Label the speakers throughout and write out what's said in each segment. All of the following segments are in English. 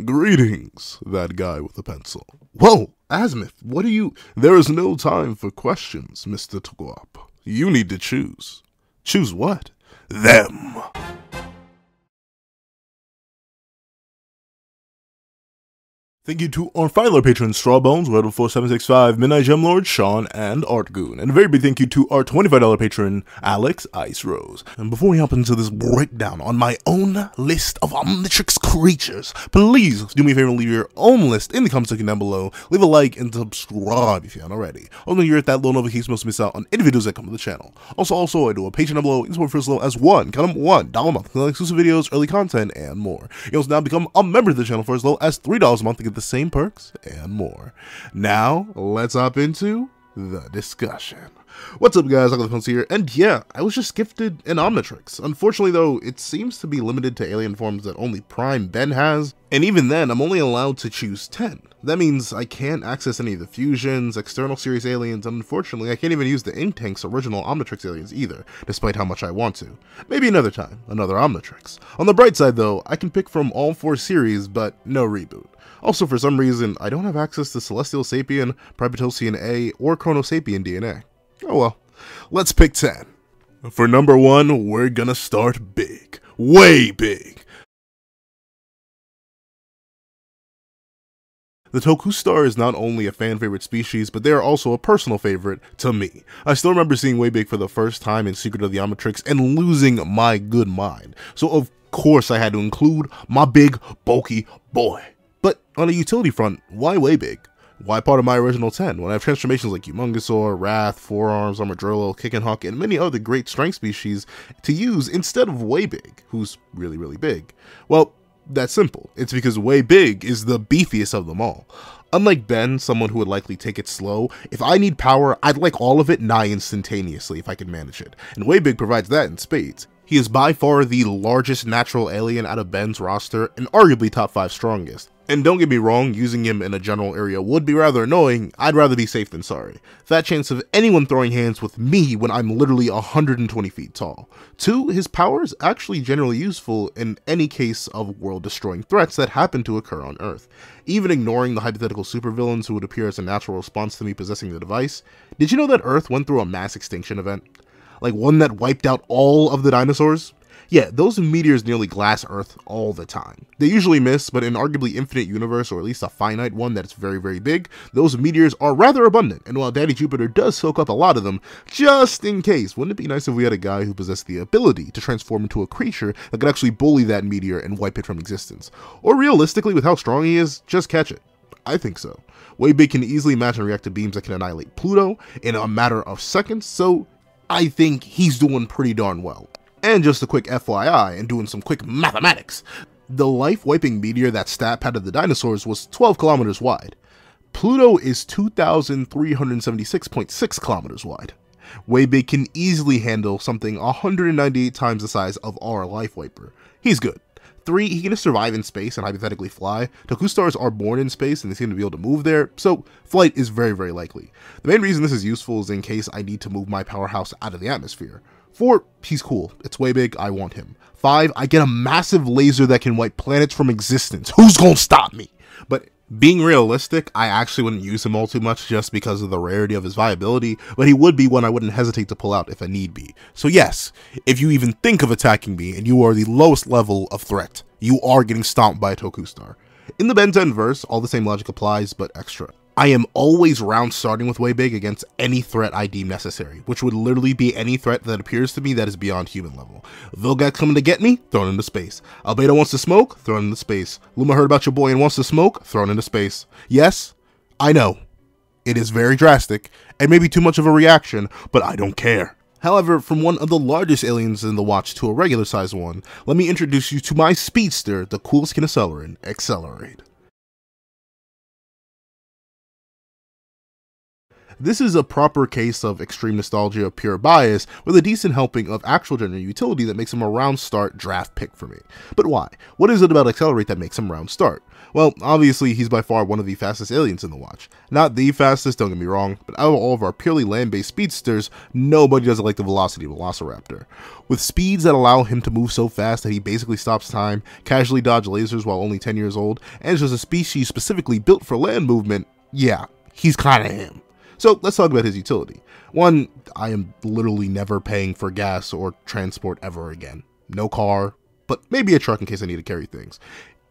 Speaker 1: Greetings, that guy with the pencil. Whoa, Azimuth, what are you— There is no time for questions, Mr. Twop. You need to choose. Choose what? Them. Thank you to our $5 patrons Strawbones, Red4765, Midnight Gemlord, Sean, and Artgoon. And a very big thank you to our $25 patron, Alex Ice Rose. And before we hop into this breakdown on my own list of Omnitrix creatures, please do me a favor and leave your own list in the comment section down below. Leave a like and subscribe if you haven't already. Also, you're at that little notification most to miss out on any videos that come to the channel. Also, I do a Patreon down below, in support for as low as $1 $1 a month, exclusive videos, early content, and more. You also now become a member of the channel for as low as $3 a month to get the same perks and more. Now, let's hop into the discussion. What's up, guys? Untitled here, and yeah, I was just gifted an Omnitrix. Unfortunately, though, it seems to be limited to alien forms that only Prime Ben has, and even then, I'm only allowed to choose 10. That means I can't access any of the fusions, external series aliens, and unfortunately, I can't even use the Inktank's original Omnitrix aliens either, despite how much I want to. Maybe another time, another Omnitrix. On the bright side, though, I can pick from all 4 series, but no reboot. Also, for some reason, I don't have access to Celestial Sapien, Pripetosian A, or Chronosapien DNA. Oh well, let's pick 10. For number 1, we're gonna start big. Way big! The Tokustar is not only a fan favorite species, but they are also a personal favorite to me. I still remember seeing Waybig for the first time in Secret of the Omnitrix and losing my good mind. So of course I had to include my big, bulky boy. But on a utility front, why Waybig? Why part of my original 10 when I have transformations like Humongousaur, Wrath, Forearms, Armadillo, Kickenhawk, and many other great strength species to use instead of Waybig, who's really, really big? Well, that's simple. It's because Waybig is the beefiest of them all. Unlike Ben, someone who would likely take it slow, if I need power, I'd like all of it nigh instantaneously if I can manage it, and Waybig provides that in spades. He is by far the largest natural alien out of Ben's roster, and arguably top 5 strongest. And don't get me wrong, using him in a general area would be rather annoying. I'd rather be safe than sorry. That chance of anyone throwing hands with me when I'm literally 120 feet tall. 2, his power is actually generally useful in any case of world-destroying threats that happen to occur on Earth. Even ignoring the hypothetical supervillains who would appear as a natural response to me possessing the device, did you know that Earth went through a mass extinction event? Like one that wiped out all of the dinosaurs? Yeah, those meteors nearly glass Earth all the time. They usually miss, but in an arguably infinite universe, or at least a finite one that's very, very big, those meteors are rather abundant, and while Daddy Jupiter does soak up a lot of them, just in case, wouldn't it be nice if we had a guy who possessed the ability to transform into a creature that could actually bully that meteor and wipe it from existence? Or realistically, with how strong he is, just catch it. I think so. Waybig can easily match and react to beams that can annihilate Pluto in a matter of seconds, so I think he's doing pretty darn well. And just a quick FYI, and doing some quick mathematics, the life-wiping meteor that stat padded the dinosaurs was 12 kilometers wide. Pluto is 2,376.6 kilometers wide. Waybig can easily handle something 198 times the size of our life wiper. He's good. 3, he can just survive in space and hypothetically fly. Tokustars are born in space and they seem to be able to move there, so flight is very, very likely. The main reason this is useful is in case I need to move my powerhouse out of the atmosphere. 4, he's cool. It's Waybig, I want him. 5, I get a massive laser that can wipe planets from existence. Who's gonna stop me? But being realistic, I actually wouldn't use him all too much just because of the rarity of his viability, but he would be one I wouldn't hesitate to pull out if a need be. So yes, if you even think of attacking me and you are the lowest level of threat, you are getting stomped by a Tokustar. In the Ben 10 verse, all the same logic applies, but extra. I am always round starting with Waybig against any threat I deem necessary, which would literally be any threat that appears to me that is beyond human level. Vilgax coming to get me? Thrown into space. Albedo wants to smoke? Thrown into space. Luma heard about your boy and wants to smoke? Thrown into space. Yes, I know. It is very drastic, and maybe too much of a reaction, but I don't care. However, from one of the largest aliens in the watch to a regular sized one, let me introduce you to my speedster, the coolest Kinoceleran, Accelerate. This is a proper case of extreme nostalgia or pure bias, with a decent helping of actual general utility that makes him a round start draft pick for me. But why? What is it about Accelerate that makes him round start? Well, obviously he's by far one of the fastest aliens in the watch. Not the fastest, don't get me wrong, but out of all of our purely land-based speedsters, nobody doesn't like the velocity of Velociraptor. With speeds that allow him to move so fast that he basically stops time, casually dodge lasers while only 10 years old, and is just a species specifically built for land movement, yeah, he's kinda him. So let's talk about his utility. One, I am literally never paying for gas or transport ever again. No car, but maybe a truck in case I need to carry things.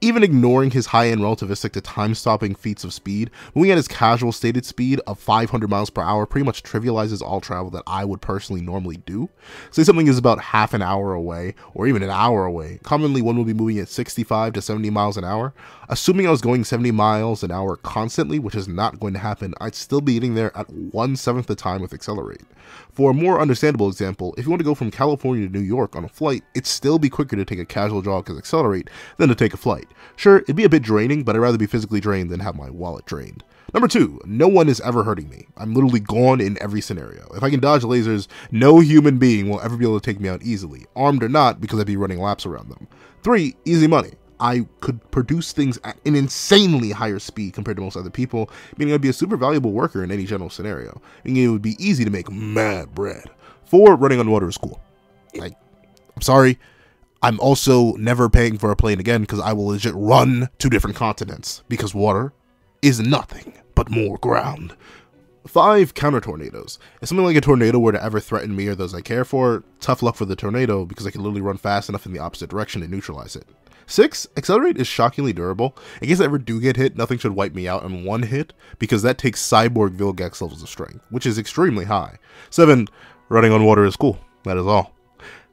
Speaker 1: Even ignoring his high-end relativistic to time-stopping feats of speed, moving at his casual stated speed of 500 miles per hour pretty much trivializes all travel that I would personally normally do. Say something is about half an hour away, or even an hour away. Commonly, one will be moving at 65 to 70 miles an hour. Assuming I was going 70 miles an hour constantly, which is not going to happen, I'd still be getting there at 1/7 the time with Accelerate. For a more understandable example, if you want to go from California to New York on a flight, it'd still be quicker to take a casual jog as Accelerate than to take a flight. Sure, it'd be a bit draining, but I'd rather be physically drained than have my wallet drained. Number 2, no one is ever hurting me. I'm literally gone in every scenario. If I can dodge lasers, no human being will ever be able to take me out easily, armed or not, because I'd be running laps around them. 3, easy money. I could produce things at an insanely higher speed compared to most other people, meaning I'd be a super valuable worker in any general scenario, meaning it would be easy to make mad bread. 4, running on water is cool. Like, I'm sorry, I'm also never paying for a plane again because I will legit run to different continents, because water is nothing but more ground. 5, counter tornadoes. If something like a tornado were to ever threaten me or those I care for, tough luck for the tornado because I can literally run fast enough in the opposite direction to neutralize it. 6, Accelerate is shockingly durable. In case I ever do get hit, nothing should wipe me out in one hit, because that takes cyborg Vilgax levels of strength, which is extremely high. 7, running on water is cool. That is all.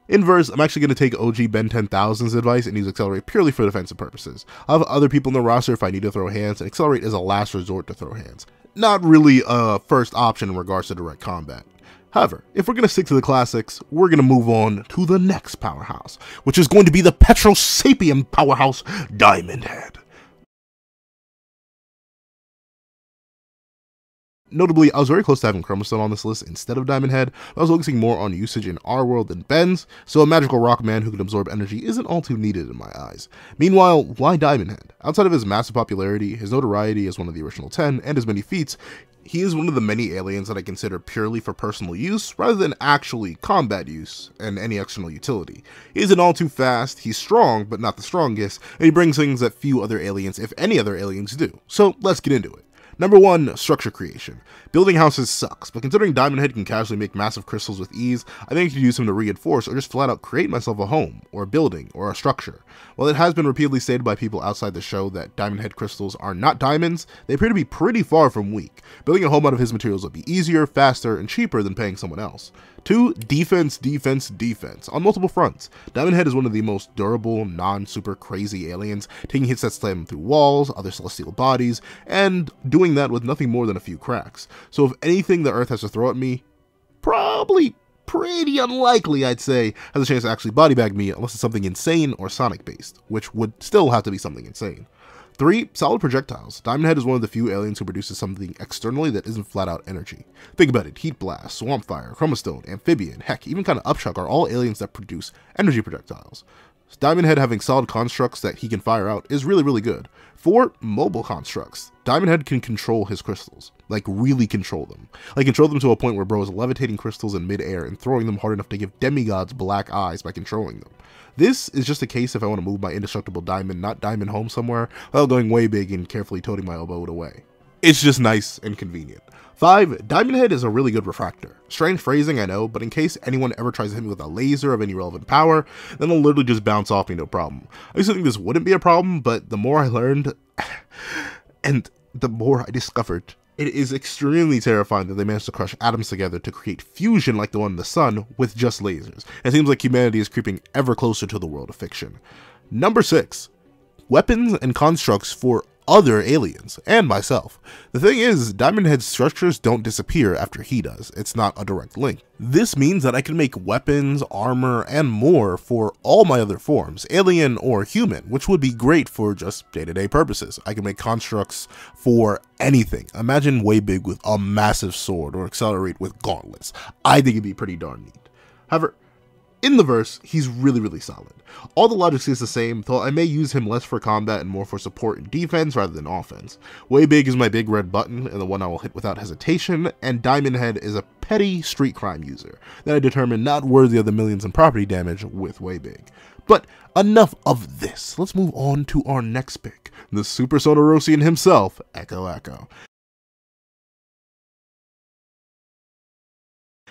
Speaker 1: Inverse, I'm actually going to take OG Ben 10,000's advice and use Accelerate purely for defensive purposes. I'll have other people in the roster if I need to throw hands, and Accelerate is a last resort to throw hands. Not really a first option in regards to direct combat. However, if we're going to stick to the classics, we're going to move on to the next powerhouse, which is going to be the Petrosapien powerhouse, Diamondhead. Notably, I was very close to having Chromostone on this list instead of Diamondhead, but I was focusing more on usage in our world than Ben's, so a magical rock man who can absorb energy isn't all too needed in my eyes. Meanwhile, why Diamondhead? Outside of his massive popularity, his notoriety as one of the original 10, and his many feats, he is one of the many aliens that I consider purely for personal use, rather than actually combat use and any external utility. He isn't all too fast, he's strong, but not the strongest, and he brings things that few other aliens, if any other aliens, do. So let's get into it. Number 1, structure creation. Building houses sucks, but considering Diamondhead can casually make massive crystals with ease, I think I could use him to reinforce or just flat out create myself a home, or a building, or a structure. While it has been repeatedly stated by people outside the show that Diamondhead crystals are not diamonds, they appear to be pretty far from weak. Building a home out of his materials would be easier, faster, and cheaper than paying someone else. 2, defense, defense, defense, on multiple fronts. Diamondhead is one of the most durable, non-super crazy aliens, taking hits that slam through walls, other celestial bodies, and doing that with nothing more than a few cracks. So if anything the Earth has to throw at me, probably pretty unlikely, I'd say, has a chance to actually body bag me unless it's something insane or Sonic based, which would still have to be something insane. 3, solid projectiles. Diamondhead is one of the few aliens who produces something externally that isn't flat out energy. Think about it, Heat Blast, Swampfire, Chromostone, Amphibian, heck, even kind of Upchuck are all aliens that produce energy projectiles. Diamondhead having solid constructs that he can fire out is really, really good. 4, mobile constructs. Diamondhead can control his crystals. Like, really control them. Like, control them to a point where bro is levitating crystals in midair and throwing them hard enough to give demigods black eyes by controlling them. This is just a case if I want to move my indestructible diamond, not diamond home somewhere, without going way big and carefully toting my elbow away. It's just nice and convenient. 5, Diamondhead is a really good refractor. Strange phrasing, I know, but in case anyone ever tries to hit me with a laser of any relevant power, then it'll literally just bounce off me, no problem. I used to think this wouldn't be a problem, but the more I learned, and the more I discovered, it is extremely terrifying that they managed to crush atoms together to create fusion like the one in the sun with just lasers. It seems like humanity is creeping ever closer to the world of fiction. Number 6, weapons and constructs for other aliens, and myself. The thing is, Diamondhead's structures don't disappear after he does. It's not a direct link. This means that I can make weapons, armor, and more for all my other forms, alien or human, which would be great for just day-to-day purposes. I can make constructs for anything. Imagine Way Big with a massive sword, or Accelerate with gauntlets. I think it'd be pretty darn neat. However, in the verse, he's really solid. All the logic stays the same, though I may use him less for combat and more for support and defense rather than offense. Way Big is my big red button, and the one I will hit without hesitation, and Diamondhead is a petty street crime user that I determine not worthy of the millions in property damage with Way Big. But enough of this, let's move on to our next pick, the Super Sonorosian himself, Echo Echo.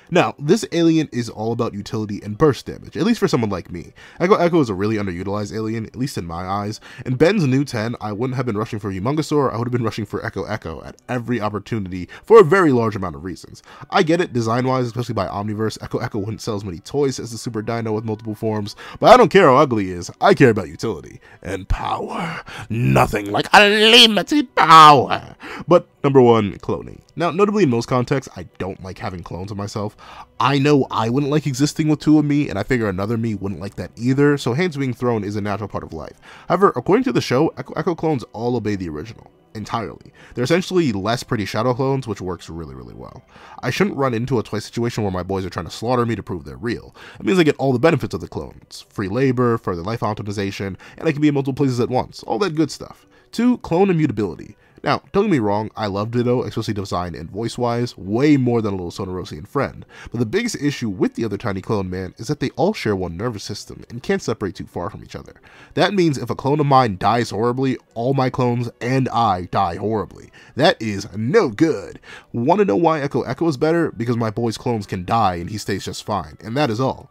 Speaker 1: Now, this alien is all about utility and burst damage, at least for someone like me. Echo Echo is a really underutilized alien, at least in my eyes. In Ben's new 10, I wouldn't have been rushing for Humongosaur, I would have been rushing for Echo Echo at every opportunity for a very large amount of reasons. I get it, design-wise, especially by Omniverse, Echo Echo wouldn't sell as many toys as the Super Dino with multiple forms, but I don't care how ugly he is, I care about utility. And power. Nothing like unlimited power. But number 1, cloning. Now, notably in most contexts, I don't like having clones of myself. I know I wouldn't like existing with 2 of me, and I figure another me wouldn't like that either, so hands being thrown is a natural part of life. However, according to the show, Echo clones all obey the original, entirely. They're essentially less pretty shadow clones, which works really well. I shouldn't run into a toy situation where my boys are trying to slaughter me to prove they're real. It means I get all the benefits of the clones, free labor, further life optimization, and I can be in multiple places at once, all that good stuff. 2, clone immutability. Now, don't get me wrong, I love Ditto, especially design and voice-wise, way more than a little Sonorosian friend, but the biggest issue with the other tiny clone man is that they all share one nervous system and can't separate too far from each other. That means if a clone of mine dies horribly, all my clones and I die horribly. That is no good. Want to know why Echo Echo is better? Because my boy's clones can die and he stays just fine, and that is all.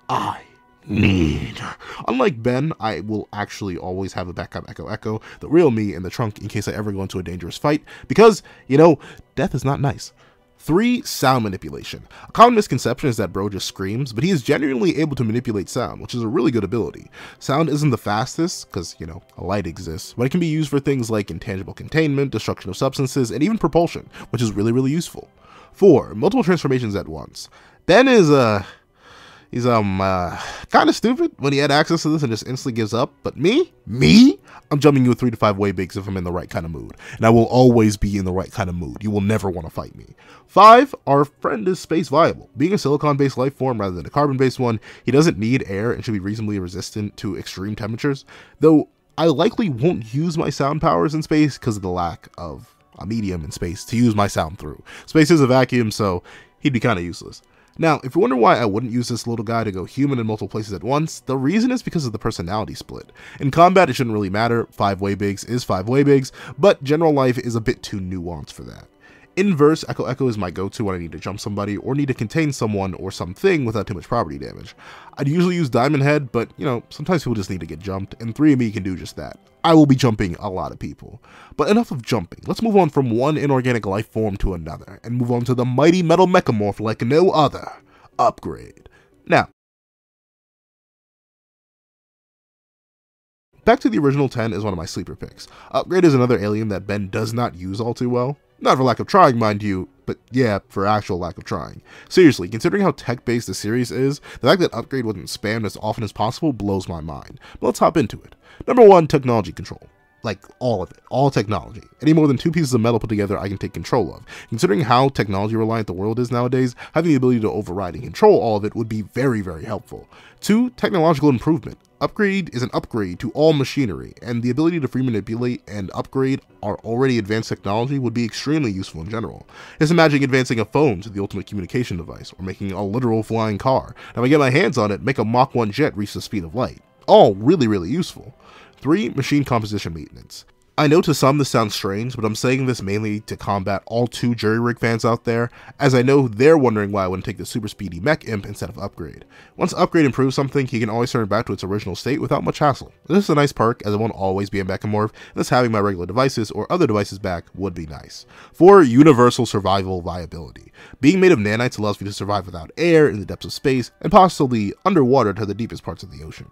Speaker 1: I need. Unlike Ben, I will actually always have a backup Echo Echo, the real me, in the trunk in case I ever go into a dangerous fight, because, you know, death is not nice. 3, sound manipulation. A common misconception is that bro just screams, but he is genuinely able to manipulate sound, which is a really good ability. Sound isn't the fastest, because, you know, a light exists, but it can be used for things like intangible containment, destruction of substances, and even propulsion, which is really useful. 4, multiple transformations at once. Ben is, he's kind of stupid when he had access to this and just instantly gives up. But me, I'm jumping you with 3 to 5 Way Bigs if I'm in the right kind of mood. And I will always be in the right kind of mood. You will never want to fight me. 5, our friend is space viable. Being a silicon-based life form rather than a carbon-based one, he doesn't need air and should be reasonably resistant to extreme temperatures. Though I likely won't use my sound powers in space because of the lack of a medium in space to use my sound through. Space is a vacuum, so he'd be kind of useless. Now, if you wonder why I wouldn't use this little guy to go human in multiple places at once, the reason is because of the personality split. In combat, it shouldn't really matter, 5 Way Bigs is 5 Way Bigs, but general life is a bit too nuanced for that. In verse, Echo Echo is my go-to when I need to jump somebody or need to contain someone or something without too much property damage. I'd usually use Diamondhead, but, you know, sometimes people just need to get jumped, and 3 of me can do just that. I will be jumping a lot of people. But enough of jumping, let's move on from one inorganic life form to another, and move on to the mighty metal mechamorph like no other, Upgrade. Now, back to the original 10 is one of my sleeper picks. Upgrade is another alien that Ben does not use all too well. Not for lack of trying, mind you, but yeah, for actual lack of trying. Seriously, considering how tech-based the series is, the fact that Upgrade wasn't spammed as often as possible blows my mind. But let's hop into it. Number 1, technology control. Like, all of it. All technology. Any more than 2 pieces of metal put together I can take control of. Considering how technology reliant the world is nowadays, having the ability to override and control all of it would be very helpful. 2, technological improvement. Upgrade is an upgrade to all machinery, and the ability to free manipulate and upgrade our already advanced technology would be extremely useful in general. Just imagine advancing a phone to the ultimate communication device, or making a literal flying car. Now, if I get my hands on it, make a Mach 1 jet reach the speed of light. All really useful. 3, machine composition maintenance. I know to some this sounds strange, but I'm saying this mainly to combat all 2 jury-rig fans out there, as I know they're wondering why I wouldn't take the super speedy mech imp instead of Upgrade. Once Upgrade improves something, he can always turn it back to its original state without much hassle. This is a nice perk, as it won't always be a mechamorph, and thus having my regular devices or other devices back would be nice. 4, universal survival viability. Being made of nanites allows me to survive without air, in the depths of space, and possibly underwater to the deepest parts of the ocean.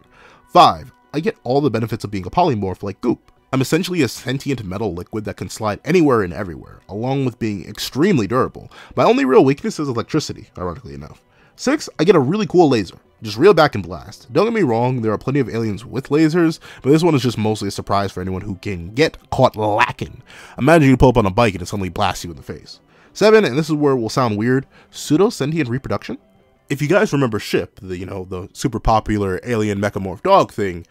Speaker 1: 5, I get all the benefits of being a polymorph like Goop. I'm essentially a sentient metal liquid that can slide anywhere and everywhere, along with being extremely durable. My only real weakness is electricity, ironically enough. 6, I get a really cool laser. Just reel back and blast. Don't get me wrong, there are plenty of aliens with lasers, but this one is just mostly a surprise for anyone who can get caught lacking. Imagine you pull up on a bike and it suddenly blasts you in the face. 7, and this is where it will sound weird, pseudo-sentient reproduction? If you guys remember Ship, the super popular alien mechamorph dog thing,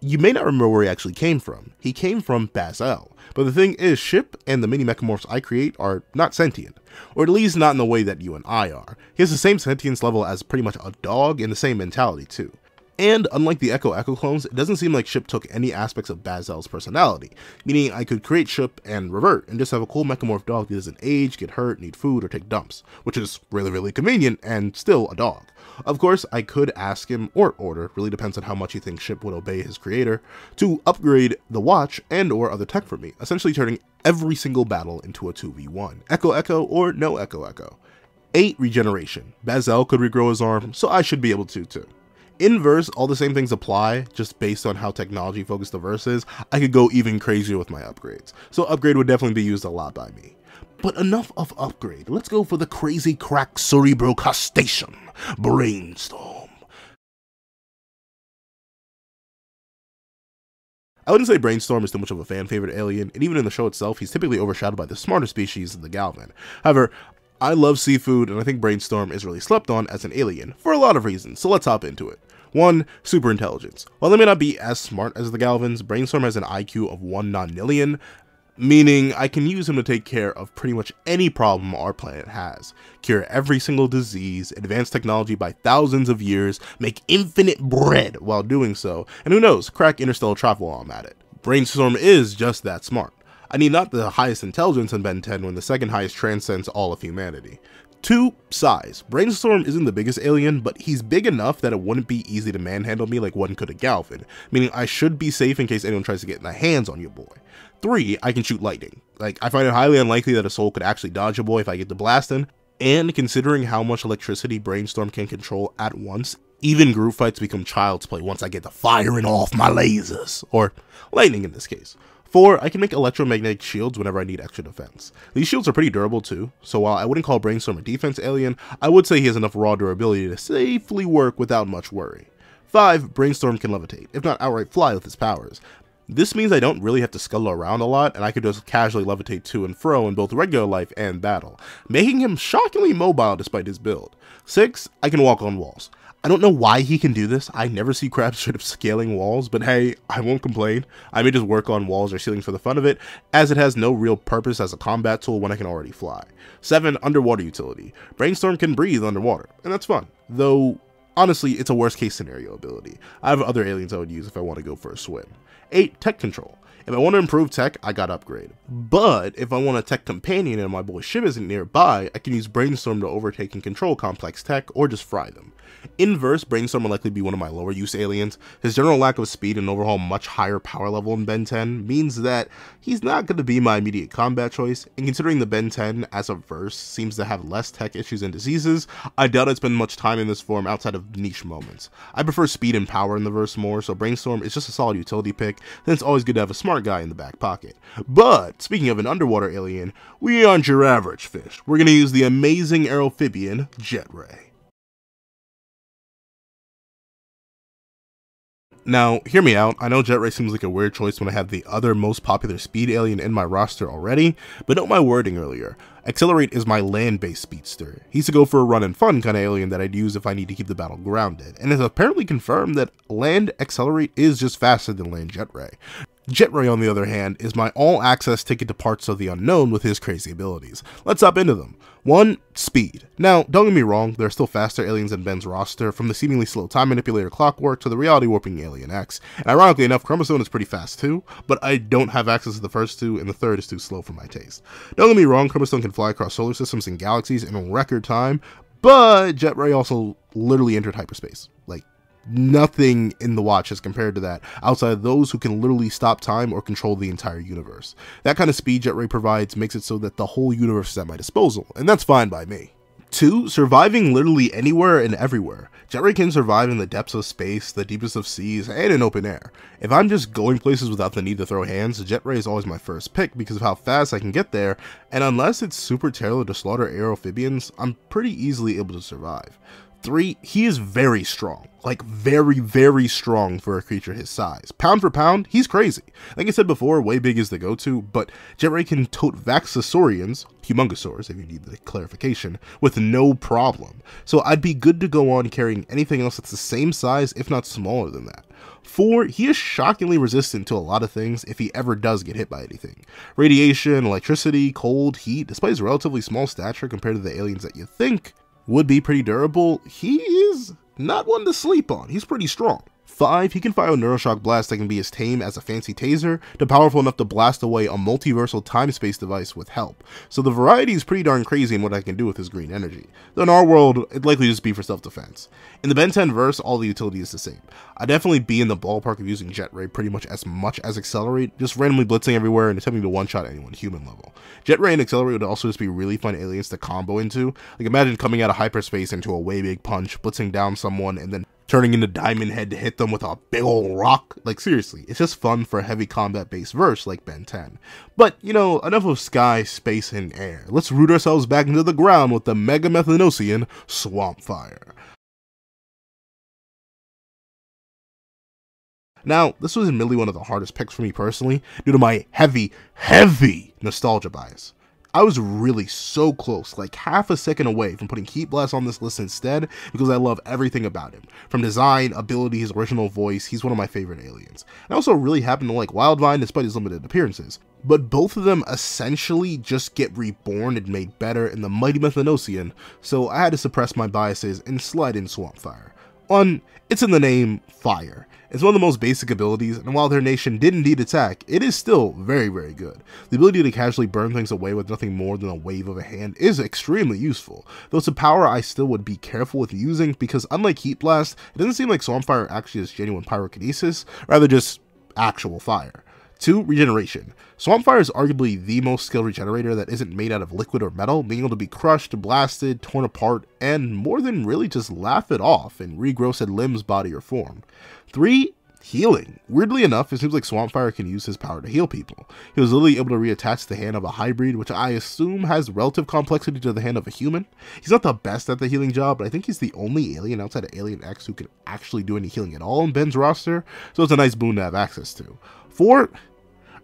Speaker 1: you may not remember where he actually came from. He came from Bazel. But the thing is, Ship and the mini mechamorphs I create are not sentient. Or at least not in the way that you and I are. He has the same sentience level as pretty much a dog and the same mentality too. And unlike the Echo clones, it doesn't seem like Ship took any aspects of Bazel's personality, meaning I could create Ship and revert and just have a cool mechamorph dog that doesn't age, get hurt, need food, or take dumps, which is really convenient and still a dog. Of course, I could ask him, or order, really depends on how much he thinks Ship would obey his creator, to upgrade the watch and or other tech for me, essentially turning every single battle into a 2v1, Echo or no Echo. 8, regeneration. Bazel could regrow his arm, so I should be able to too. In verse, all the same things apply, just based on how technology focused the verse is. I could go even crazier with my upgrades, so upgrade would definitely be used a lot by me. But enough of upgrade, let's go for the crazy crack cerebral crustacean, Brainstorm. I wouldn't say Brainstorm is too much of a fan favorite alien, and even in the show itself, he's typically overshadowed by the smarter species, the Galvan. However, I love seafood, and I think Brainstorm is really slept on as an alien, for a lot of reasons, so let's hop into it. 1. Super intelligence. While they may not be as smart as the Galvans, Brainstorm has an IQ of 1 nonillion, meaning I can use him to take care of pretty much any problem our planet has, cure every single disease, advance technology by thousands of years, make infinite bread while doing so, and who knows, crack interstellar travel while I'm at it. Brainstorm is just that smart. I need not the highest intelligence in Ben 10 when the second highest transcends all of humanity. 2. Size. Brainstorm isn't the biggest alien, but he's big enough that it wouldn't be easy to manhandle me like one could a Galvan, meaning I should be safe in case anyone tries to get their hands on your boy. 3. I can shoot lightning. I find it highly unlikely that a soul could actually dodge a boy if I get the blasting, and considering how much electricity Brainstorm can control at once, even group fights become child's play once I get to firing off my lasers, or lightning in this case. 4. I can make electromagnetic shields whenever I need extra defense. These shields are pretty durable too, so while I wouldn't call Brainstorm a defense alien, I would say he has enough raw durability to safely work without much worry. 5. Brainstorm can levitate, if not outright fly with his powers. This means I don't really have to scuttle around a lot, and I could just casually levitate to and fro in both regular life and battle, making him shockingly mobile despite his build. 6. I can walk on walls. I don't know why he can do this. I never see Crab straight up scaling walls, but hey, I won't complain. I may just work on walls or ceilings for the fun of it, as it has no real purpose as a combat tool when I can already fly. 7. Underwater utility. Brainstorm can breathe underwater, and that's fun. Though, honestly, it's a worst case scenario ability. I have other aliens I would use if I want to go for a swim. 8. Tech control. If I want to improve tech, I got upgrade. But if I want a tech companion and my boy Ship isn't nearby, I can use Brainstorm to overtake and control complex tech or just fry them. Inverse, Brainstorm will likely be one of my lower use aliens. His general lack of speed and overall much higher power level in Ben 10 means that he's not going to be my immediate combat choice, and considering the Ben 10 as a verse seems to have less tech issues and diseases, I doubt I'd spend much time in this form outside of niche moments. I prefer speed and power in the verse more, so Brainstorm is just a solid utility pick, then it's always good to have a smart guy in the back pocket. But, speaking of an underwater alien, we aren't your average fish. We're going to use the amazing aerophibian, JETRAY. Now, hear me out, I know JETRAY seems like a weird choice when I have the other most popular speed alien in my roster already, but note my wording earlier. Accelerate is my land-based speedster. He's a go for a run and fun kind of alien that I'd use if I need to keep the battle grounded, and it's apparently confirmed that land Accelerate is just faster than land JETRAY. JETRAY, on the other hand, is my all-access ticket to parts of the unknown with his crazy abilities. Let's hop into them. 1. Speed. Now, don't get me wrong, there are still faster aliens in Ben's roster, from the seemingly slow time manipulator Clockwork to the reality warping alien X. And ironically enough, Chromosome is pretty fast too, but I don't have access to the first two, and the third is too slow for my taste. Don't get me wrong, Chromosome can fly across solar systems and galaxies in record time, but JETRAY also literally entered hyperspace. Nothing in the watch is compared to that, outside of those who can literally stop time or control the entire universe. That kind of speed JETRAY provides makes it so that the whole universe is at my disposal, and that's fine by me. 2. Surviving literally anywhere and everywhere. JETRAY can survive in the depths of space, the deepest of seas, and in open air. If I'm just going places without the need to throw hands, JETRAY is always my first pick because of how fast I can get there, and unless it's super tailored to slaughter aerophibians, I'm pretty easily able to survive. 3. He is very strong, like very strong for a creature his size. Pound for pound, he's crazy. Like I said before, way big is the go-to, but JETRAY can tote Vaxasaurians, Humongosaurs if you need the clarification, with no problem. So I'd be good to go on carrying anything else that's the same size, if not smaller than that. 4. He is shockingly resistant to a lot of things if he ever does get hit by anything. Radiation, electricity, cold, heat. Despite his relatively small stature compared to the aliens that you think would be pretty durable, he is not one to sleep on. He's pretty strong. 5. He can fire a Neuroshock Blast that can be as tame as a fancy taser, to powerful enough to blast away a multiversal time-space device with help. So the variety is pretty darn crazy in what I can do with his green energy. Though in our world, it'd likely just be for self-defense. In the Ben 10 verse, all the utility is the same. I'd definitely be in the ballpark of using JETRAY pretty much as Accelerate, just randomly blitzing everywhere and attempting to one-shot anyone human level. JETRAY and Accelerate would also just be really fun aliens to combo into. Like imagine coming out of hyperspace into a way big punch, blitzing down someone, and then turning into DIAMONDHEAD to hit them with a big ol' rock. Like seriously, it's just fun for a heavy combat based verse like Ben 10. But, you know, enough of sky, space, and air. Let's root ourselves back into the ground with the Mega Methanosian SWAMPFIRE. Now, this was admittedly one of the hardest picks for me personally, due to my heavy nostalgia bias. I was really so close, like half a second away from putting Heat Blast on this list instead, because I love everything about him. From design, ability, his original voice, he's one of my favorite aliens. I also really happen to like Wildvine despite his limited appearances, but both of them essentially just get reborn and made better in the Mighty Methanosian, so I had to suppress my biases and slide in SWAMPFIRE. 1. It's in the name, Fire. It's one of the most basic abilities, and while their nation did indeed attack, it is still very good. The ability to casually burn things away with nothing more than a wave of a hand is extremely useful, though it's a power I still would be careful with using because unlike Heat Blast, it doesn't seem like SWAMPFIRE actually has genuine pyrokinesis, rather just actual fire. 2. Regeneration. SWAMPFIRE is arguably the most skilled regenerator that isn't made out of liquid or metal, being able to be crushed, blasted, torn apart, and more than really just laugh it off and regrow said limbs, body, or form. 3. Healing. Weirdly enough, it seems like SWAMPFIRE can use his power to heal people. He was literally able to reattach the hand of a hybrid, which I assume has relative complexity to the hand of a human. He's not the best at the healing job, but I think he's the only alien outside of Alien X who can actually do any healing at all in Ben's roster, so it's a nice boon to have access to. 4.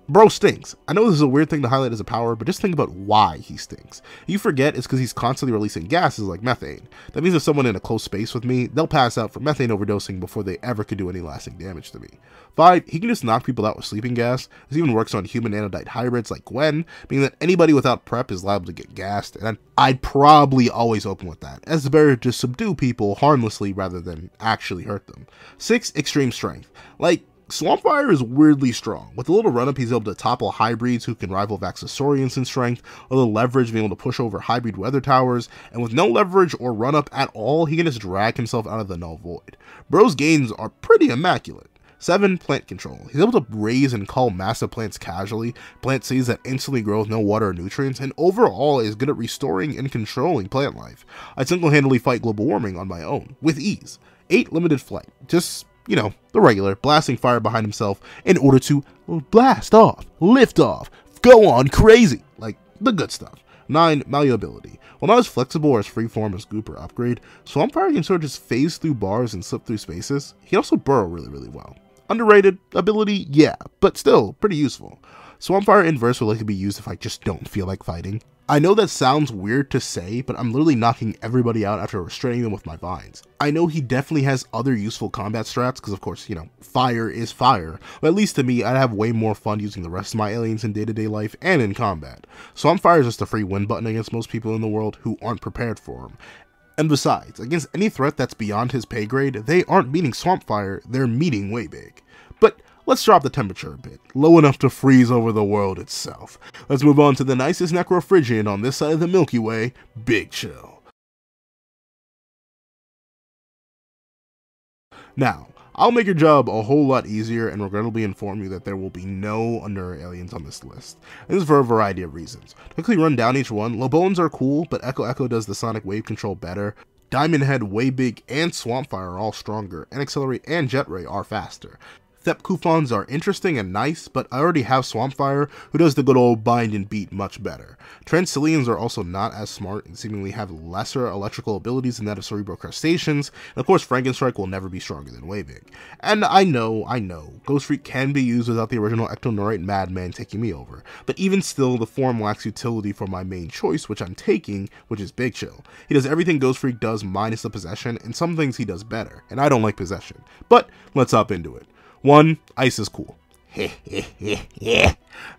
Speaker 1: Bro stinks. I know this is a weird thing to highlight as a power, but just think about why he stinks. You forget it's because he's constantly releasing gases like methane. That means if someone in a close space with me, they'll pass out from methane overdosing before they ever could do any lasting damage to me. 5. He can just knock people out with sleeping gas. This even works on human nanodite hybrids like Gwen, meaning that anybody without prep is liable to get gassed, and I'd probably always open with that, as it's better to subdue people harmlessly rather than actually hurt them. 6. Extreme strength. Like, SWAMPFIRE is weirdly strong. With a little run-up, he's able to topple hybrids who can rival Vaxasaurians in strength, a little leverage being able to push over hybrid weather towers, and with no leverage or run-up at all, he can just drag himself out of the null void. Bro's gains are pretty immaculate. 7. Plant control. He's able to raise and cull massive plants casually, plant seeds that instantly grow with no water or nutrients, and overall is good at restoring and controlling plant life. I single-handedly fight global warming on my own, with ease. 8. Limited flight. Just, you know, the regular, blasting fire behind himself in order to blast off, lift off, go on crazy, like the good stuff. 9. Malleability. While not as flexible or as freeform as Goop or Upgrade, SWAMPFIRE can sort of just phase through bars and slip through spaces. He can also burrow really well. Underrated ability, yeah, but still pretty useful. SWAMPFIRE inverse will likely be used if I just don't feel like fighting. I know that sounds weird to say, but I'm literally knocking everybody out after restraining them with my vines. I know he definitely has other useful combat strats, because of course, you know, fire is fire, but at least to me, I'd have way more fun using the rest of my aliens in day-to-day life and in combat. SWAMPFIRE is just a free win button against most people in the world who aren't prepared for him. And besides, against any threat that's beyond his pay grade, they aren't meeting SWAMPFIRE, they're meeting way big. But let's drop the temperature a bit, low enough to freeze over the world itself. Let's move on to the nicest Necrophrygian on this side of the Milky Way, Big Chill. Now, I'll make your job a whole lot easier and regrettably inform you that there will be no under aliens on this list. And this is for a variety of reasons. To quickly run down each one, Loboans are cool, but Echo Echo does the sonic wave control better. Diamondhead, Waybig, and Swampfire are all stronger, and Accelerate and JETRAY are faster. Thepkufons are interesting and nice, but I already have Swampfire, who does the good old bind and beat much better. Transilians are also not as smart and seemingly have lesser electrical abilities than that of Cerebro Crustaceans, and of course Frankenstrike will never be stronger than Waybig. And I know, Ghost Freak can be used without the original Ectonorite Madman taking me over, but even still, the form lacks utility for my main choice, which I'm taking, which is Big Chill. He does everything Ghost Freak does minus the possession, and some things he does better, and I don't like possession. But let's hop into it. 1. Ice is cool.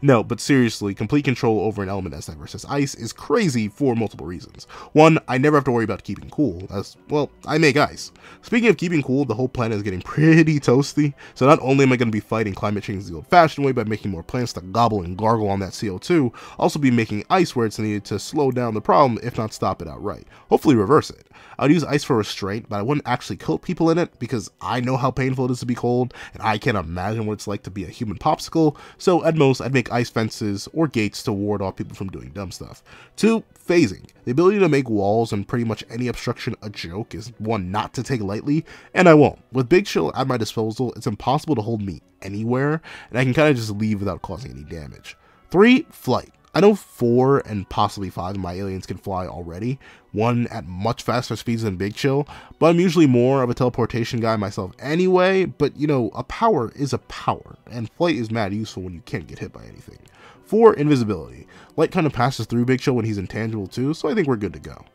Speaker 1: No, but seriously, complete control over an element as diverse as ice is crazy for multiple reasons. 1, I never have to worry about keeping cool, as, well, I make ice. Speaking of keeping cool, the whole planet is getting pretty toasty, so not only am I going to be fighting climate change the old-fashioned way by making more plants to gobble and gargle on that CO2, I'll also be making ice where it's needed to slow down the problem, if not stop it outright. Hopefully reverse it. I would use ice for restraint, but I wouldn't actually kill people in it, because I know how painful it is to be cold, and I can't imagine what it's like to be a human popsicle, so at most, I'd make ice fences or gates to ward off people from doing dumb stuff. 2, phasing. The ability to make walls and pretty much any obstruction a joke is one not to take lightly, and I won't. With Big Chill at my disposal, it's impossible to hold me anywhere, and I can kind of just leave without causing any damage. 3, flight. I know 4 and possibly 5 of my aliens can fly already, 1 at much faster speeds than Big Chill, but I'm usually more of a teleportation guy myself anyway, but you know, a power is a power, and flight is mad useful when you can't get hit by anything. 4, invisibility. Light kind of passes through Big Chill when he's intangible too, so I think we're good to go.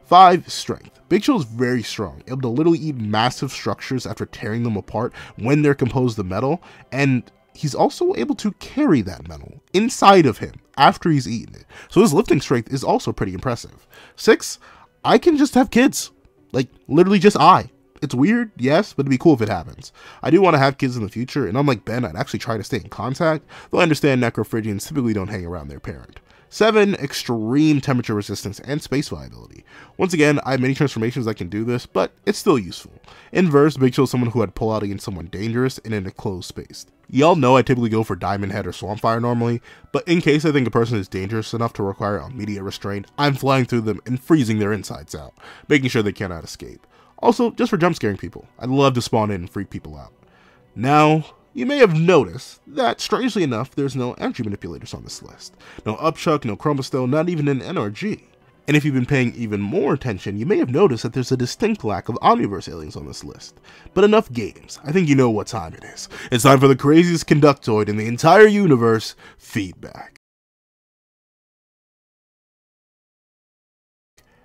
Speaker 1: 5, strength. Big Chill is very strong, able to literally eat massive structures after tearing them apart when they're composed of metal, and he's also able to carry that metal inside of him after he's eaten it. So his lifting strength is also pretty impressive. 6, I can just have kids. Like, literally just I. It's weird, yes, but it'd be cool if it happens. I do want to have kids in the future, and unlike Ben, I'd actually try to stay in contact, though I understand Necrophrygians typically don't hang around their parent. 7, extreme temperature resistance and space viability. Once again, I have many transformations that can do this, but it's still useful. Inverse, Big Chill is someone who had pull out against someone dangerous and in a closed space. Y'all know I typically go for Diamondhead or Swampfire normally, but in case I think a person is dangerous enough to require immediate restraint, I'm flying through them and freezing their insides out, making sure they cannot escape. Also, just for jump scaring people, I'd love to spawn in and freak people out. Now, you may have noticed that, strangely enough, there's no energy manipulators on this list. No Upchuck, no Chromastone, not even an NRG. And if you've been paying even more attention, you may have noticed that there's a distinct lack of Omniverse aliens on this list. But enough games, I think you know what time it is. It's time for the craziest conductoid in the entire universe, Feedback.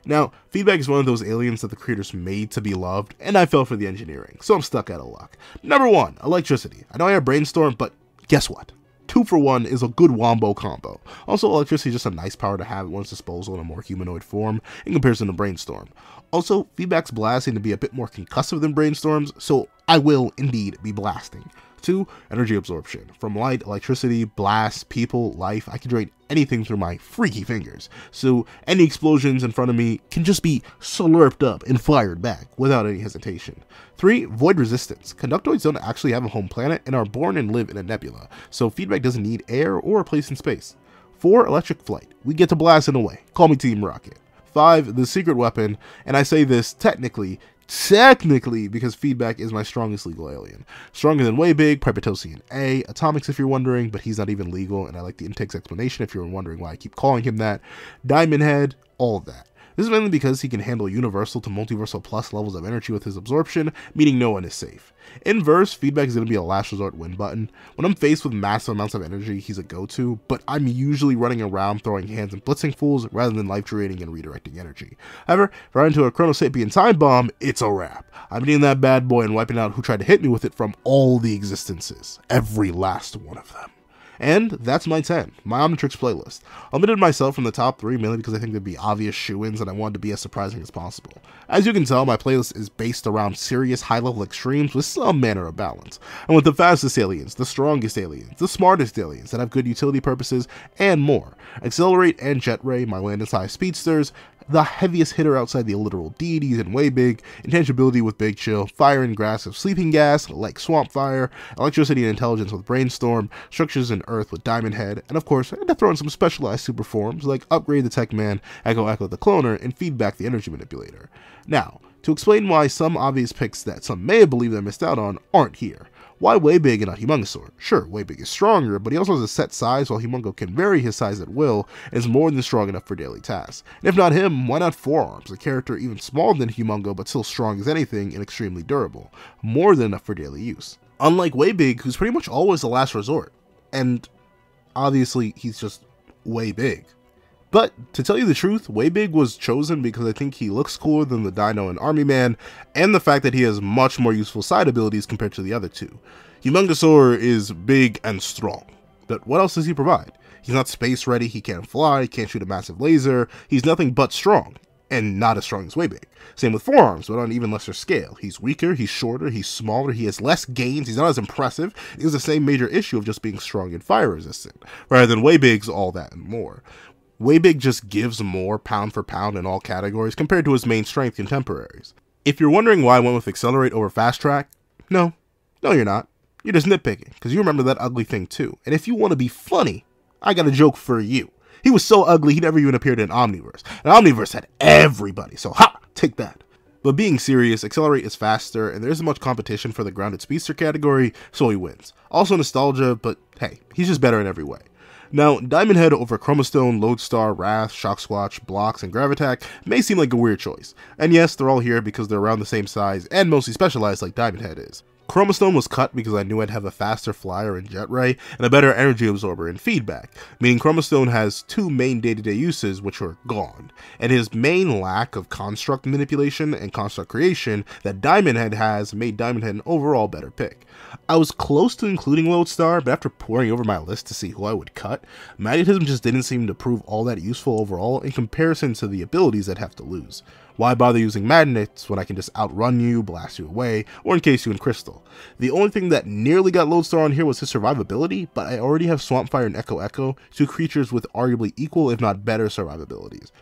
Speaker 1: Now, Feedback is one of those aliens that the creators made to be loved, and I fell for the engineering, so I'm stuck out of luck. Number 1, electricity. I know I have Brainstorm, but guess what? 2 for 1 is a good wombo combo. Also, electricity is just a nice power to have at one's disposal in a more humanoid form in comparison to Brainstorm. Also, Feedback's blast seem to be a bit more concussive than Brainstorm's, so I will indeed be blasting. 2, energy absorption. From light, electricity, blast, people, life, I can drain anything through my freaky fingers, so any explosions in front of me can just be slurped up and fired back without any hesitation. 3, void resistance. Conductoids don't actually have a home planet and are born and live in a nebula, so Feedback doesn't need air or a place in space. 4, electric flight. We get to blast it away. Call me Team Rocket. 5, the secret weapon, and I say this technically because Feedback is my strongest legal alien. Stronger than Waybig, Prepitosian A, Atomics if you're wondering, but he's not even legal, and I like the intake's explanation if you're wondering why I keep calling him that. Diamondhead, all of that. This is mainly because he can handle universal to multiversal plus levels of energy with his absorption, meaning no one is safe. Inverse, Feedback is going to be a last resort win button. When I'm faced with massive amounts of energy, he's a go-to, but I'm usually running around throwing hands and blitzing fools rather than life draining and redirecting energy. However, if I run into a Chronosapien time bomb, it's a wrap. I'm eating that bad boy and wiping out who tried to hit me with it from all the existences. Every last one of them. And that's my 10, my Omnitrix playlist. I omitted myself from the top 3 mainly because I think there'd be obvious shoo-ins and I wanted to be as surprising as possible. As you can tell, my playlist is based around serious high-level extremes with some manner of balance. And with the fastest aliens, the strongest aliens, the smartest aliens that have good utility purposes, and more. Accelerate and JETRAY, my land-and-size speedsters, the heaviest hitter outside the literal deities in Way Big, intangibility with Big Chill, fire and grass of Sleeping Gas like SWAMPFIRE, electricity and intelligence with BRAINSTORM, structures and earth with DIAMONDHEAD, and of course I had to throw in some specialized super forms like Upgrade the Tech Man, Echo the Cloner, and Feedback the Energy Manipulator. Now, to explain why some obvious picks that some may have believed I missed out on aren't here. Why Way Big and not Humongosaur? Sure, Way Big is stronger, but he also has a set size while Humongo can vary his size at will and is more than strong enough for daily tasks. And if not him, why not Forearms, a character even smaller than Humongo but still strong as anything and extremely durable, more than enough for daily use. Unlike Way Big, who's pretty much always the last resort, and obviously he's just Way Big. But, to tell you the truth, Way Big was chosen because I think he looks cooler than the Dino and Army Man, and the fact that he has much more useful side abilities compared to the other two. Humongosaur is big and strong, but what else does he provide? He's not space ready, he can't fly, he can't shoot a massive laser, he's nothing but strong, and not as strong as Way Big. Same with Forearms, but on an even lesser scale. He's weaker, he's shorter, he's smaller, he has less gains, he's not as impressive, he has the same major issue of just being strong and fire resistant, rather than Way Big's all that and more. Way Big just gives more pound for pound in all categories compared to his main strength contemporaries. If you're wondering why I went with Accelerate over Fast Track, no you're not. You're just nitpicking, because you remember that ugly thing too. And if you want to be funny, I got a joke for you. He was so ugly he never even appeared in Omniverse. And Omniverse had everybody, so ha! Take that. But being serious, Accelerate is faster, and there isn't much competition for the grounded speedster category, so he wins. Also nostalgia, but hey, he's just better in every way. Now, DIAMONDHEAD over Chromastone, Lodestar, Wrath, Shock Squatch, Blocks, and Gravitack may seem like a weird choice. And yes, they're all here because they're around the same size and mostly specialized like DIAMONDHEAD is. Chromastone was cut because I knew I'd have a faster flyer in JETRAY and a better energy absorber in Feedback, meaning Chromastone has two main day-to-day uses which are gone, and his main lack of construct manipulation and construct creation that DIAMONDHEAD has made DIAMONDHEAD an overall better pick. I was close to including Lodestar, but after poring over my list to see who I would cut, Magnetism just didn't seem to prove all that useful overall in comparison to the abilities I'd have to lose. Why bother using magnets when I can just outrun you, blast you away, or encase you in crystal? The only thing that nearly got Lodestar on here was his survivability, but I already have SWAMPFIRE and Echo, two creatures with arguably equal if not better survivabilities.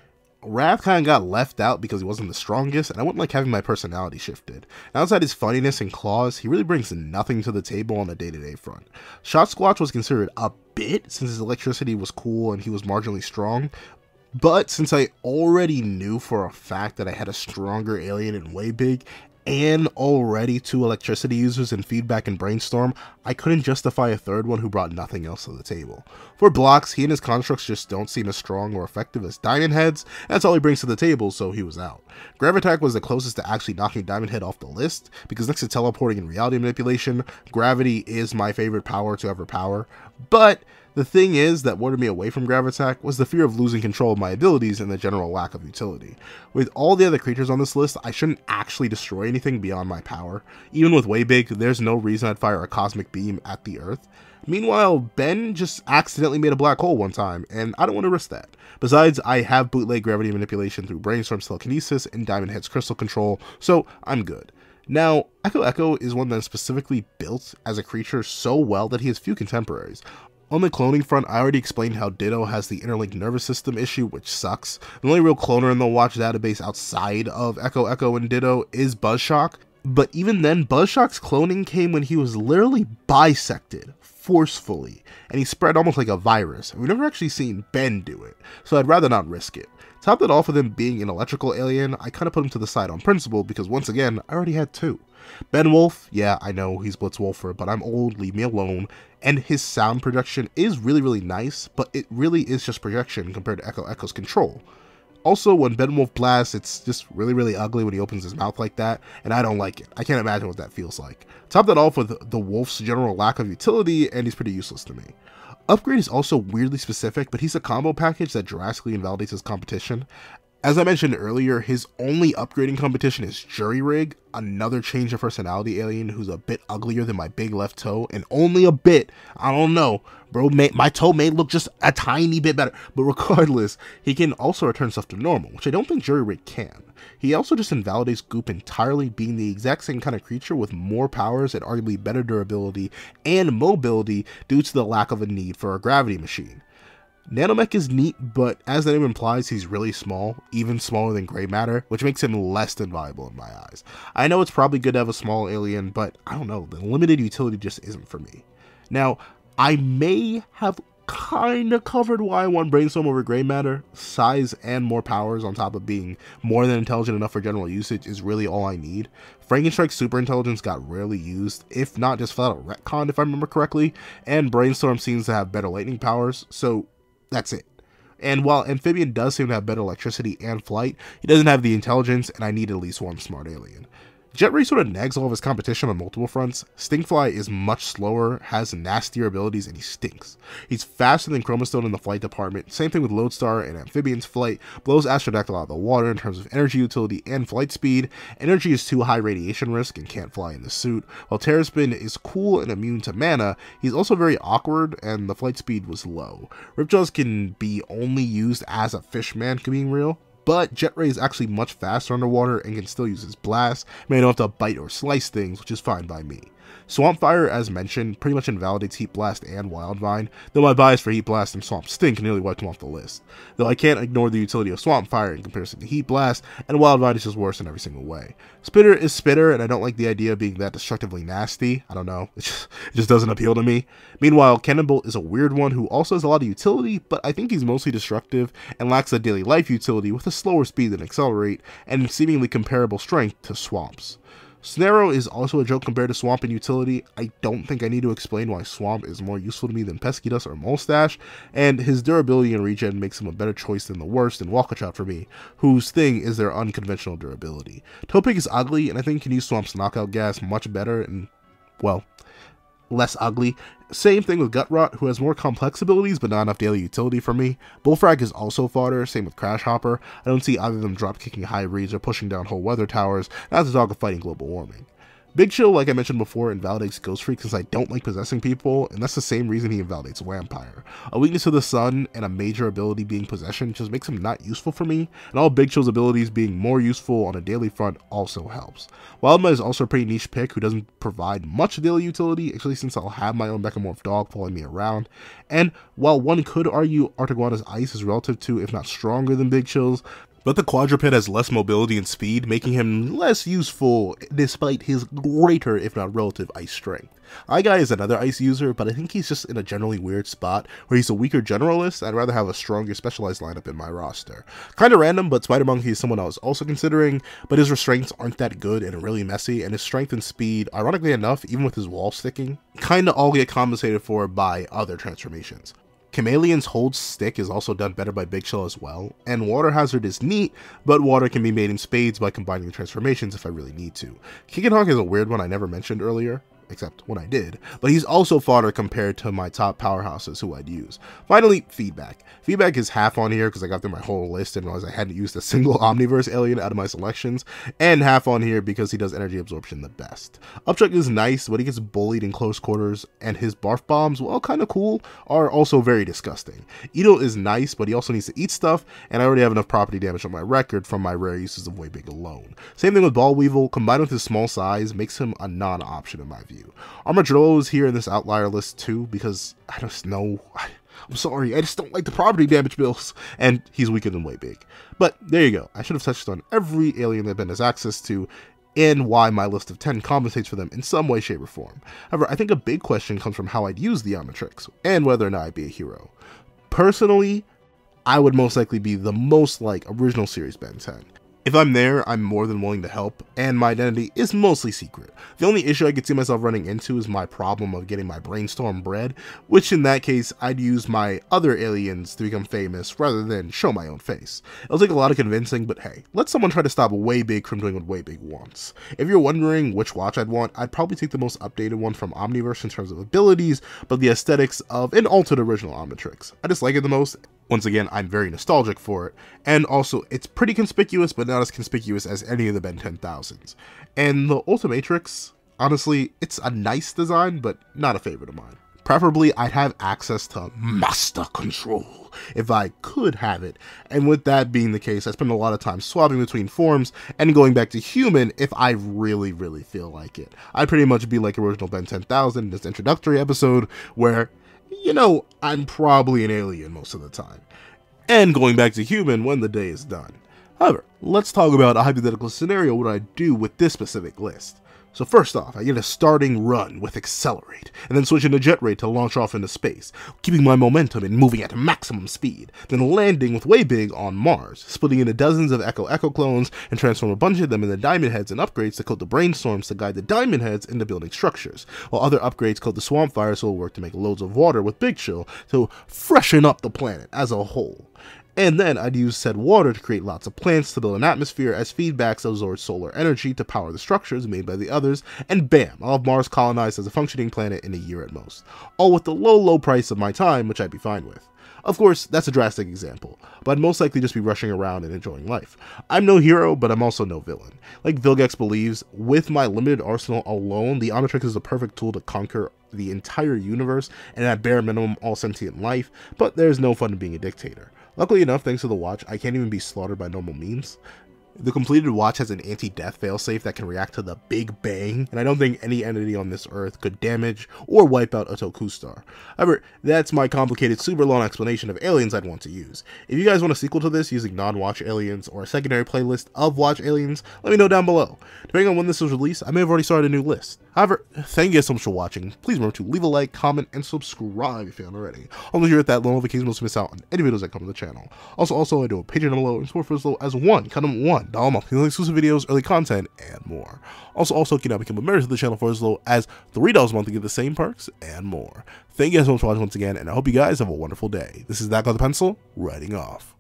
Speaker 1: Wrath kind of got left out because he wasn't the strongest, and I wouldn't like having my personality shifted. Outside his funniness and claws, he really brings nothing to the table on a day-to-day front. Shock Squatch was considered a bit since his electricity was cool and he was marginally strong, but since I already knew for a fact that I had a stronger alien in Way Big, and already two electricity users in Feedback and BRAINSTORM, I couldn't justify a third one who brought nothing else to the table. For Blocks, he and his constructs just don't seem as strong or effective as DIAMONDHEAD's, and that's all he brings to the table, so he was out. Gravitack was the closest to actually knocking DIAMONDHEAD off the list, because next to teleporting and reality manipulation, gravity is my favorite power to ever power, but the thing is that warded me away from Gravitack was the fear of losing control of my abilities and the general lack of utility. With all the other creatures on this list, I shouldn't actually destroy anything beyond my power. Even with Way Big, there's no reason I'd fire a cosmic beam at the Earth. Meanwhile, Ben just accidentally made a black hole one time, and I don't want to risk that. Besides, I have bootleg gravity manipulation through BRAINSTORM's telekinesis and DIAMONDHEAD's crystal control, so I'm good. Now, Echo is one that is specifically built as a creature so well that he has few contemporaries. On the cloning front, I already explained how Ditto has the interlinked nervous system issue, which sucks. The only real cloner in the Watch database outside of Echo and Ditto is Buzzshock, but even then, Buzzshock's cloning came when he was literally bisected, forcefully, and he spread almost like a virus. We've never actually seen Ben do it, so I'd rather not risk it. Top that off with him being an electrical alien, I kind of put him to the side on principle because once again, I already had two. Ben Wolf, yeah, I know he's Blitzwolfer, but I'm old, leave me alone, and his sound projection is really nice, but it really is just projection compared to Echo's control. Also, when Ben Wolf blasts, it's just really ugly when he opens his mouth like that, and I don't like it. I can't imagine what that feels like. Top that off with the Wolf's general lack of utility, and he's pretty useless to me. Upgrade is also weirdly specific, but he's a combo package that drastically invalidates his competition. As I mentioned earlier, his only upgrading competition is Jury Rig, another change of personality alien who's a bit uglier than my big left toe, and only a bit. I don't know, bro, my toe may look just a tiny bit better, but regardless, he can also return stuff to normal, which I don't think Jury Rig can. He also just invalidates Goop entirely, being the exact same kind of creature with more powers and arguably better durability and mobility due to the lack of a need for a gravity machine. Nanomech is neat, but as the name implies, he's really small, even smaller than gray matter, which makes him less than viable in my eyes. I know it's probably good to have a small alien, but I don't know, the limited utility just isn't for me. Now, I may have kinda covered why I want Brainstorm over gray matter. Size and more powers on top of being more than intelligent enough for general usage is really all I need. Frankenstrike's super intelligence got rarely used, if not just flat out retconned if I remember correctly, and Brainstorm seems to have better lightning powers, so that's it. And while Amphibian does seem to have better electricity and flight, he doesn't have the intelligence, and I need at least one smart alien. JETRAY sort of nags all of his competition on multiple fronts. Stinkfly is much slower, has nastier abilities, and he stinks. He's faster than Chromastone in the flight department. Same thing with Lodestar and Amphibian's flight. Blows Astrodactyl out of the water in terms of energy utility and flight speed. Energy is too high radiation risk and can't fly in the suit. While Terraspin is cool and immune to mana, he's also very awkward and the flight speed was low. Ripjaws can be only used as a fishman, being real. But JETRAY is actually much faster underwater and can still use his blast, may not have to bite or slice things, which is fine by me. Swampfire, as mentioned, pretty much invalidates Heat Blast and Wildvine, though my bias for Heat Blast and Swamp Stink nearly wiped him off the list. Though I can't ignore the utility of Swampfire in comparison to Heat Blast, and Wildvine is just worse in every single way. Spitter is Spitter, and I don't like the idea of being that destructively nasty. I don't know, it just doesn't appeal to me. Meanwhile, Cannonbolt is a weird one who also has a lot of utility, but I think he's mostly destructive and lacks a daily life utility with a slower speed than Accelerate, and seemingly comparable strength to Swamp's. Snarrow is also a joke compared to Swamp in utility. I don't think I need to explain why Swamp is more useful to me than Pesky Dust or Molestache, and his durability and regen makes him a better choice than the worst in Walkatrap for me, whose thing is their unconventional durability. Topic is ugly, and I think can use Swamp's knockout gas much better and, well, less ugly. Same thing with Gutrot, who has more complex abilities but not enough daily utility for me. Bullfrag is also fodder, same with Crash Hopper. I don't see either of them drop kicking high reeds or pushing down whole weather towers, not to talk of fighting global warming. Big Chill, like I mentioned before, invalidates Ghost Freak since I don't like possessing people, and that's the same reason he invalidates Vampire. A weakness to the sun and a major ability being possession just makes him not useful for me, and all Big Chill's abilities being more useful on a daily front also helps. Wildma is also a pretty niche pick who doesn't provide much daily utility, especially since I'll have my own Mechamorph dog following me around, and while one could argue Artiguana's Ice is relative to, if not stronger than Big Chill's, but the quadruped has less mobility and speed, making him less useful despite his greater, if not relative, ice strength. Guy is another ice user, but I think he's just in a generally weird spot where he's a weaker generalist. I'd rather have a stronger specialized lineup in my roster. Kinda random, but Spider Monkey is someone I was also considering, but his restraints aren't that good and really messy, and his strength and speed, ironically enough, even with his wall sticking, kinda all get compensated for by other transformations. Chameleon's hold stick is also done better by Big Chill as well, and Water Hazard is neat, but water can be made in spades by combining the transformations if I really need to. Kick and Hawk is a weird one I never mentioned earlier, except when I did, but he's also fodder compared to my top powerhouses who I'd use. Finally, Feedback. Feedback is half on here because I got through my whole list and realized I hadn't used a single Omniverse alien out of my selections, and half on here because he does energy absorption the best. Upchuck is nice, but he gets bullied in close quarters, and his barf bombs, while kinda cool, are also very disgusting. Edel is nice, but he also needs to eat stuff, and I already have enough property damage on my record from my rare uses of Way Big alone. Same thing with Ball Weevil, combined with his small size, makes him a non-option in my view. Armadillo is here in this outlier list too, because I just know, I'm sorry, I just don't like the property damage bills, and he's weaker than Way Big. But there you go, I should have touched on every alien that Ben has access to, and why my list of 10 compensates for them in some way, shape, or form. However, I think a big question comes from how I'd use the Omnitrix, and whether or not I'd be a hero. Personally, I would most likely be the most like original series Ben 10. If I'm there, I'm more than willing to help, and my identity is mostly secret. The only issue I could see myself running into is my problem of getting my Brainstorm bred, which in that case, I'd use my other aliens to become famous rather than show my own face. It'll take a lot of convincing, but hey, let someone try to stop Way Big from doing what Way Big wants. If you're wondering which watch I'd want, I'd probably take the most updated one from Omniverse in terms of abilities, but the aesthetics of an altered original Omnitrix. I just like it the most. Once again, I'm very nostalgic for it, and also, it's pretty conspicuous, but not as conspicuous as any of the Ben 10,000s. And the Ultimatrix, honestly, it's a nice design, but not a favorite of mine. Preferably, I'd have access to Master Control, if I could have it, and with that being the case, I spend a lot of time swapping between forms, and going back to human if I really, really feel like it. I'd pretty much be like original Ben 10,000 in this introductory episode, where you know, I'm probably an alien most of the time. And going back to human when the day is done. However, let's talk about a hypothetical scenario what I do with this specific list. So first off, I get a starting run with Accelerate, and then switch into JETRAY to launch off into space, keeping my momentum and moving at maximum speed, then landing with Way Big on Mars, splitting into dozens of Echo clones, and transform a bunch of them into Diamond Heads and upgrades to coat the Brainstorms to guide the Diamond Heads into building structures, while other upgrades coat the SWAMPFIRE so it'll work to make loads of water with Big Chill to freshen up the planet as a whole. And then I'd use said water to create lots of plants to build an atmosphere as feedbacks absorb solar energy to power the structures made by the others, and bam, I'll have Mars colonized as a functioning planet in a year at most. All with the low price of my time, which I'd be fine with. Of course, that's a drastic example, but I'd most likely just be rushing around and enjoying life. I'm no hero, but I'm also no villain. Like Vilgax believes, with my limited arsenal alone, the Omnitrix is the perfect tool to conquer the entire universe, and at bare minimum, all sentient life, but there's no fun in being a dictator. Luckily enough, thanks to the watch, I can't even be slaughtered by normal means. The completed watch has an anti-death failsafe that can react to the Big Bang, and I don't think any entity on this earth could damage or wipe out a Toku star. However, that's my complicated, super long explanation of aliens I'd want to use. If you guys want a sequel to this using non-watch aliens or a secondary playlist of watch aliens, let me know down below. Depending on when this was released, I may have already started a new list. However, thank you guys so much for watching. Please remember to leave a like, comment, and subscribe if you haven't already. Also, here at that little notification bell to miss out on any videos that come to the channel. Also, I do a Patreon down below and support for as low as $1 a month, exclusive videos, early content, and more. Also, you can now become a member to the channel for as low as $3 a month to get the same perks and more. Thank you guys so much for watching once again, and I hope you guys have a wonderful day. This is That Guy with the Pencil, writing off.